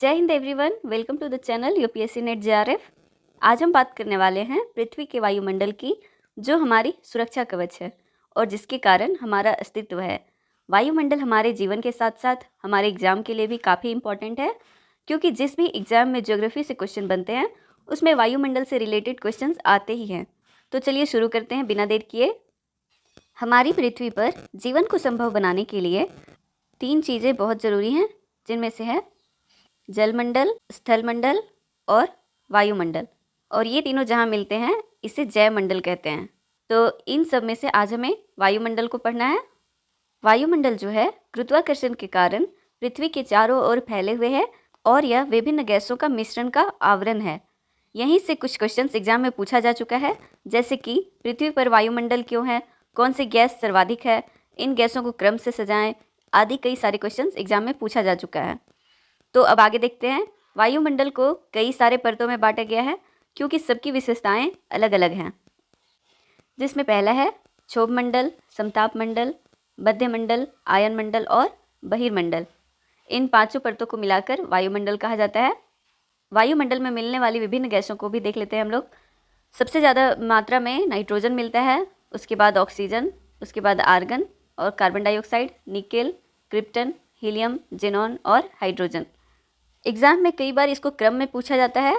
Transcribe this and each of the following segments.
जय हिंद everyone, welcome to the channel UPSC NET JRF. आज हम बात करने वाले हैं पृथ्वी के वायुमंडल की, जो हमारी सुरक्षा कवच है और जिसके कारण हमारा अस्तित्व है। वायुमंडल हमारे जीवन के साथ साथ हमारे एग्जाम के लिए भी काफ़ी इंपॉर्टेंट है, क्योंकि जिस भी एग्जाम में ज्योग्राफी से क्वेश्चन बनते हैं उसमें वायुमंडल से रिलेटेड क्वेश्चंस आते ही हैं। तो चलिए शुरू करते हैं बिना देर किए। हमारी पृथ्वी पर जीवन को संभव बनाने के लिए 3 चीज़ें बहुत ज़रूरी हैं, जिनमें से है जलमंडल, स्थलमंडल और वायुमंडल। और ये तीनों जहाँ मिलते हैं इसे जैवमंडल कहते हैं। तो इन सब में से आज हमें वायुमंडल को पढ़ना है। वायुमंडल जो है गुरुत्वाकर्षण के कारण पृथ्वी के चारों ओर फैले हुए है और यह विभिन्न गैसों का मिश्रण का आवरण है। यहीं से कुछ क्वेश्चंस एग्जाम में पूछा जा चुका है, जैसे कि पृथ्वी पर वायुमंडल क्यों है, कौन सी गैस सर्वाधिक है, इन गैसों को क्रम से सजाएं, आदि कई सारे क्वेश्चंस एग्जाम में पूछा जा चुका है। तो अब आगे देखते हैं। वायुमंडल को कई सारे परतों में बांटा गया है, क्योंकि सबकी विशेषताएं अलग अलग हैं, जिसमें पहला है क्षोभ मंडल, समताप मंडल, मध्यमंडल, आयन मंडल और बहिर्मंडल। इन 5 परतों को मिलाकर वायुमंडल कहा जाता है। वायुमंडल में मिलने वाली विभिन्न गैसों को भी देख लेते हैं हम लोग। सबसे ज़्यादा मात्रा में नाइट्रोजन मिलता है, उसके बाद ऑक्सीजन, उसके बाद आर्गन और carbon dioxide, nickel, krypton, helium, xenon और हाइड्रोजन। एग्जाम में कई बार इसको क्रम में पूछा जाता है,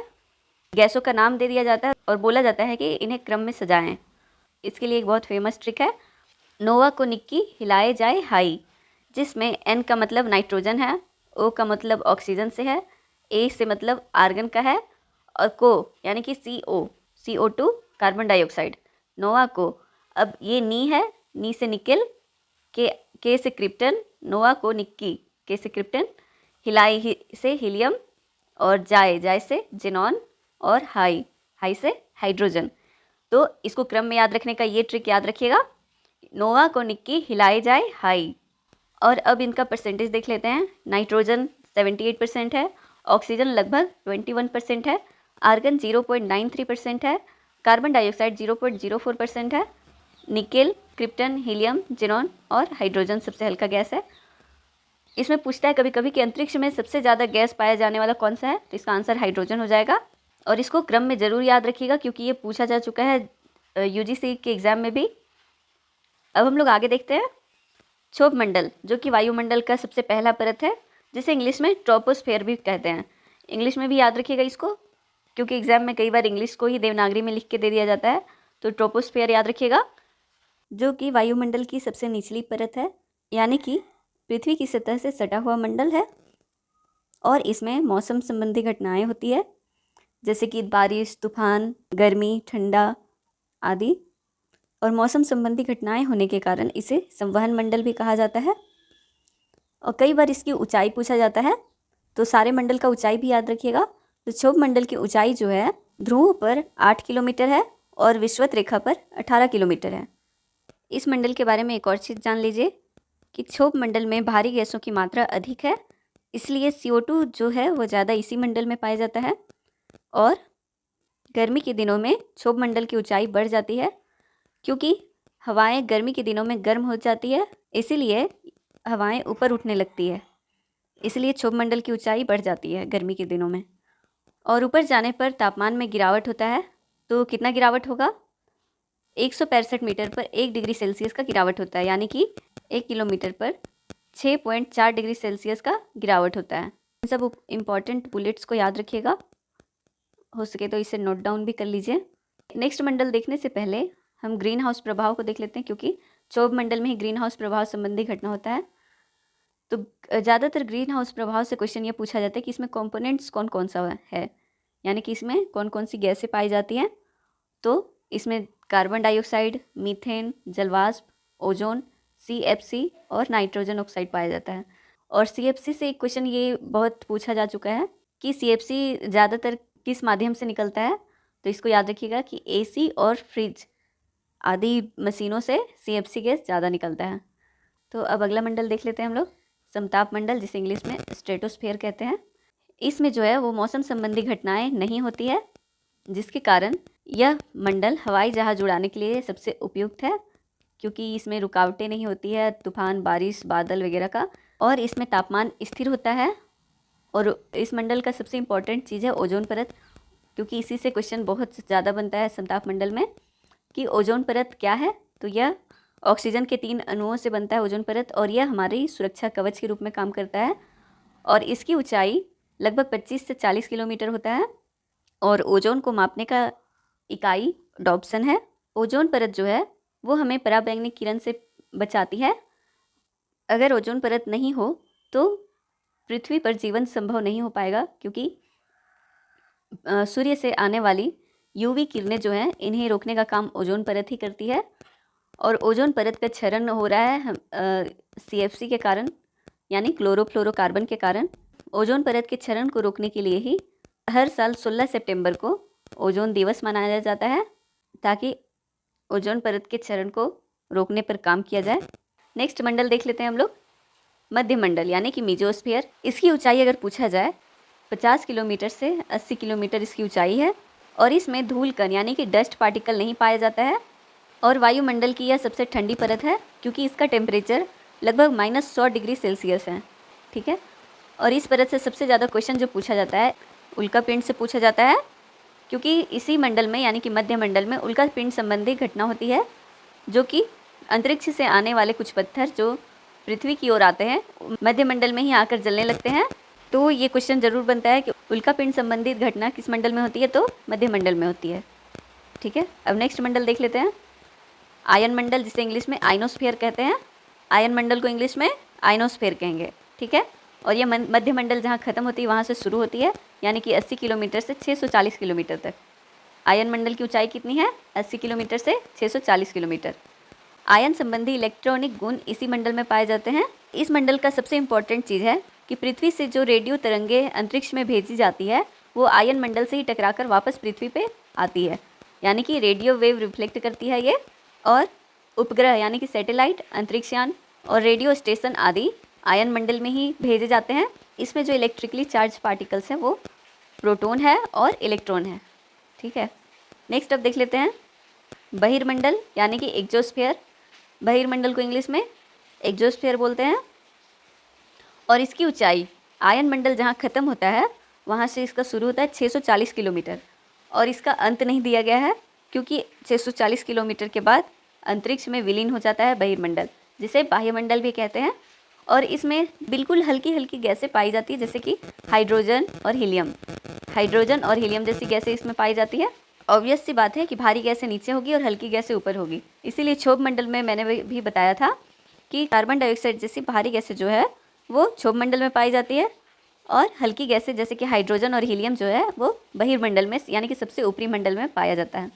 गैसों का नाम दे दिया जाता है और बोला जाता है कि इन्हें क्रम में सजाएं। इसके लिए एक बहुत फेमस ट्रिक है, नोवा को निक्की हिलाए जाए हाई, जिसमें एन का मतलब नाइट्रोजन है, ओ का मतलब ऑक्सीजन से है, ए से मतलब आर्गन का है और को यानी कि CO2 कार्बन डाइऑक्साइड, नोवा को। अब ये नी है, नी से निकेल, के से क्रिप्टन, नोवा को निक्की, के से क्रिप्टन, हिलाई से हीलियम और जाए से जेनॉन और हाई से हाइड्रोजन। तो इसको क्रम में याद रखने का ये ट्रिक याद रखिएगा, नोवा को निक्की हिलाए जाए हाई। और अब इनका परसेंटेज देख लेते हैं। नाइट्रोजन 78% है, ऑक्सीजन लगभग 21% है, आर्गन 0.93% है, कार्बन डाइऑक्साइड 0.04% है, निकेल, क्रिप्टन, हीलियम, जेनॉन और हाइड्रोजन सबसे हल्का गैस है। इसमें पूछता है कभी कभी कि अंतरिक्ष में सबसे ज़्यादा गैस पाया जाने वाला कौन सा है, तो इसका आंसर हाइड्रोजन हो जाएगा। और इसको क्रम में ज़रूर याद रखिएगा, क्योंकि ये पूछा जा चुका है यूजीसी के एग्ज़ाम में भी। अब हम लोग आगे देखते हैं। क्षोभ मंडल, जो कि वायुमंडल का सबसे पहला परत है, जिसे इंग्लिश में ट्रोपोस्फेयर भी कहते हैं। इंग्लिश में भी याद रखिएगा इसको, क्योंकि एग्ज़ाम में कई बार इंग्लिश को ही देवनागरी में लिख के दे दिया जाता है। तो ट्रोपोस्फेयर याद रखिएगा, जो कि वायुमंडल की सबसे निचली परत है, यानी कि पृथ्वी की सतह से सटा हुआ मंडल है। और इसमें मौसम संबंधी घटनाएं होती है, जैसे कि बारिश, तूफान, गर्मी, ठंडा आदि। और मौसम संबंधी घटनाएं होने के कारण इसे संवहन मंडल भी कहा जाता है। और कई बार इसकी ऊंचाई पूछा जाता है, तो सारे मंडल का ऊंचाई भी याद रखिएगा। तो क्षोभ मंडल की ऊंचाई जो है ध्रुव पर 8 किलोमीटर है और विषुवत रेखा पर 18 किलोमीटर है। इस मंडल के बारे में एक और चीज़ जान लीजिए कि क्षोभ मंडल में भारी गैसों की मात्रा अधिक है, इसलिए CO2 जो है वो ज़्यादा इसी मंडल में पाया जाता है। और गर्मी के दिनों में क्षोभ मंडल की ऊंचाई बढ़ जाती है, क्योंकि हवाएं गर्मी के दिनों में गर्म हो जाती है, इसीलिए हवाएं ऊपर उठने लगती है, इसलिए क्षोभ मंडल की ऊंचाई बढ़ जाती है गर्मी के दिनों में। और ऊपर जाने पर तापमान में गिरावट होता है। तो कितना गिरावट होगा? 165 मीटर पर 1 डिग्री सेल्सियस का गिरावट होता है, यानी कि 1 किलोमीटर पर 6.4 डिग्री सेल्सियस का गिरावट होता है। इन सब इम्पॉर्टेंट बुलेट्स को याद रखिएगा, हो सके तो इसे नोट डाउन भी कर लीजिए। नेक्स्ट मंडल देखने से पहले हम ग्रीन हाउस प्रभाव को देख लेते हैं, क्योंकि क्षोभ मंडल में ही ग्रीन हाउस प्रभाव संबंधी घटना होता है। तो ज़्यादातर ग्रीन हाउस प्रभाव से क्वेश्चन ये पूछा जाता है कि इसमें कंपोनेंट्स कौन कौन सा है, यानी कि इसमें कौन कौन सी गैसें पाई जाती हैं। तो इसमें कार्बन डाइऑक्साइड, मीथेन, जलवाष्प, ओजोन, CFC और नाइट्रोजन ऑक्साइड पाया जाता है। और CFC से एक क्वेश्चन ये बहुत पूछा जा चुका है कि CFC ज़्यादातर किस माध्यम से निकलता है। तो इसको याद रखिएगा कि AC और फ्रिज आदि मशीनों से CFC गैस ज़्यादा निकलता है। तो अब अगला मंडल देख लेते हैं हम लोग, समताप मंडल, जिसे इंग्लिश में स्ट्रेटोस्फेयर कहते हैं। इसमें जो है वो मौसम संबंधी घटनाएं नहीं होती है, जिसके कारण यह मंडल हवाई जहाज उड़ाने के लिए सबसे उपयुक्त है, क्योंकि इसमें रुकावटें नहीं होती है तूफान, बारिश, बादल वगैरह का। और इसमें तापमान स्थिर होता है और इस मंडल का सबसे इम्पॉर्टेंट चीज़ है ओजोन परत, क्योंकि इसी से क्वेश्चन बहुत ज़्यादा बनता है समताप मंडल में कि ओजोन परत क्या है। तो यह ऑक्सीजन के 3 अणुओं से बनता है ओजोन परत, और यह हमारी सुरक्षा कवच के रूप में काम करता है। और इसकी ऊंचाई लगभग 25 से 40 किलोमीटर होता है, और ओजोन को मापने का इकाई डॉप्सन है। ओजोन परत जो है वो हमें पराबैंगनी किरण से बचाती है। अगर ओजोन परत नहीं हो तो पृथ्वी पर जीवन संभव नहीं हो पाएगा, क्योंकि सूर्य से आने वाली यूवी किरणें जो हैं इन्हें रोकने का काम ओजोन परत ही करती है। और ओजोन परत का क्षरण हो रहा है CFC के कारण, यानी क्लोरोफ्लोरोकार्बन के कारण। ओजोन परत के क्षरण को रोकने के लिए ही हर साल 16 सितंबर को ओजोन दिवस मनाया जाता है, ताकि ओजोन परत के क्षरण को रोकने पर काम किया जाए। नेक्स्ट मंडल देख लेते हैं हम लोग, मध्य मंडल यानी कि मीजोस्फीयर। इसकी ऊंचाई अगर पूछा जाए 50 किलोमीटर से 80 किलोमीटर इसकी ऊंचाई है, और इसमें धूल कण यानी कि डस्ट पार्टिकल नहीं पाया जाता है। और वायुमंडल की यह सबसे ठंडी परत है, क्योंकि इसका टेम्परेचर लगभग -100 डिग्री सेल्सियस है। ठीक है। और इस परत से सबसे ज़्यादा क्वेश्चन जो पूछा जाता है उल्कापिंड से पूछा जाता है, क्योंकि इसी मंडल में यानी कि मध्य मंडल में उल्कापिंड संबंधी घटना होती है, जो कि अंतरिक्ष से आने वाले कुछ पत्थर जो पृथ्वी की ओर आते हैं मध्य मंडल में ही आकर जलने लगते हैं। तो ये क्वेश्चन जरूर बनता है कि उल्कापिंड संबंधित घटना किस मंडल में होती है, तो मध्य मंडल में होती है। ठीक है। अब नेक्स्ट मंडल देख लेते हैं, आयन मंडल, जिसे इंग्लिश में आइनोस्फीयर कहते हैं। आयन मंडल को इंग्लिश में आइनोस्फीयर कहेंगे। ठीक है। और ये मध्य मंडल जहाँ ख़त्म होती है वहाँ से शुरू होती है, यानी कि 80 किलोमीटर से 640 किलोमीटर तक। आयन मंडल की ऊंचाई कितनी है? 80 किलोमीटर से 640 किलोमीटर। आयन संबंधी इलेक्ट्रॉनिक गुण इसी मंडल में पाए जाते हैं। इस मंडल का सबसे इम्पॉर्टेंट चीज़ है कि पृथ्वी से जो रेडियो तरंगे अंतरिक्ष में भेजी जाती है वो आयन मंडल से ही टकराकर वापस पृथ्वी पे आती है, यानी कि रेडियो वेव रिफ्लेक्ट करती है ये। और उपग्रह यानी कि सैटेलाइट, अंतरिक्षयान और रेडियो स्टेशन आदि आयन मंडल में ही भेजे जाते हैं। इसमें जो इलेक्ट्रिकली चार्ज पार्टिकल्स हैं वो प्रोटॉन है और इलेक्ट्रॉन है। ठीक है। नेक्स्ट अब देख लेते हैं बहिर्मंडल यानी कि एक्सोस्फीयर। बहिर्मंडल को इंग्लिश में एक्सोस्फीयर बोलते हैं, और इसकी ऊंचाई आयन मंडल जहाँ ख़त्म होता है वहाँ से इसका शुरू होता है 640 किलोमीटर, और इसका अंत नहीं दिया गया है, क्योंकि 640 किलोमीटर के बाद अंतरिक्ष में विलीन हो जाता है बहिर्मंडल, जिसे बाह्यमंडल भी कहते हैं। और इसमें बिल्कुल हल्की हल्की गैसें पाई जाती है, जैसे कि हाइड्रोजन और हीलियम। हाइड्रोजन और हीलियम जैसी गैसें इसमें पाई जाती है। ऑब्वियस सी बात है कि भारी गैसें नीचे होगी और हल्की गैसें ऊपर होगी। इसीलिए क्षोभ मंडल में मैंने भी बताया था कि कार्बन डाइऑक्साइड जैसी भारी गैसें जो है वो क्षोभ मंडल में पाई जाती है, और हल्की गैसें जैसे कि हाइड्रोजन और हीलियम जो है वो बहिर्मंडल में यानी कि सबसे ऊपरी मंडल में पाया जाता है।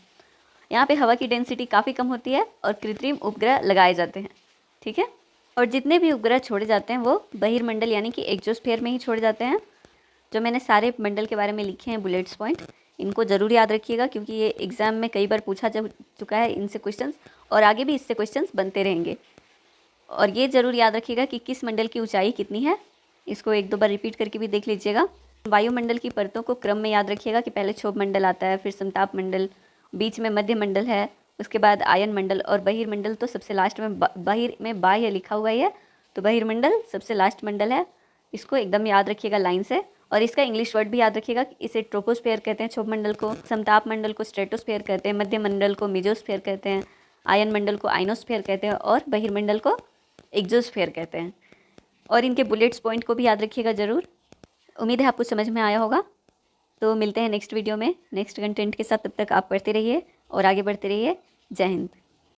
यहाँ पे हवा की डेंसिटी काफ़ी कम होती है और कृत्रिम उपग्रह लगाए जाते हैं। ठीक है। और जितने भी उपग्रह छोड़े जाते हैं वो बहिर्मंडल यानी कि एक्सोस्फीयर में ही छोड़े जाते हैं। जो मैंने सारे मंडल के बारे में लिखे हैं बुलेट्स पॉइंट, इनको ज़रूर याद रखिएगा, क्योंकि ये एग्ज़ाम में कई बार पूछा जा चुका है इनसे क्वेश्चंस, और आगे भी इससे क्वेश्चंस बनते रहेंगे। और ये ज़रूर याद रखिएगा कि किस मंडल की ऊंचाई कितनी है, इसको 1-2 बार रिपीट करके भी देख लीजिएगा। वायुमंडल की परतों को क्रम में याद रखिएगा कि पहले क्षोभ मंडल आता है, फिर समताप मंडल, बीच में मध्य मंडल है, उसके बाद आयन मंडल, और बहिर्मंडल तो सबसे लास्ट में बहिर में बाह्य लिखा हुआ है, तो बहिर्मंडल सबसे लास्ट मंडल है। इसको एकदम याद रखिएगा लाइन से। और इसका इंग्लिश वर्ड भी याद रखिएगा कि इसे ट्रोपोस्फेयर कहते हैं क्षोभ मंडल को, समताप मंडल को स्ट्रेटोस्फेयर कहते हैं, मध्य मंडल को मीजोस्फेयर कहते हैं, आयन मंडल को आइनोस्फेयर कहते हैं, और बहिर्मंडल को एक्सोस्फेयर कहते हैं। और इनके बुलेट्स पॉइंट को भी याद रखिएगा ज़रूर। उम्मीद है आपको समझ में आया होगा। तो मिलते हैं नेक्स्ट वीडियो में नेक्स्ट कंटेंट के साथ। तब तक आप पढ़ते रहिए और आगे बढ़ते रहिए। जय हिंद।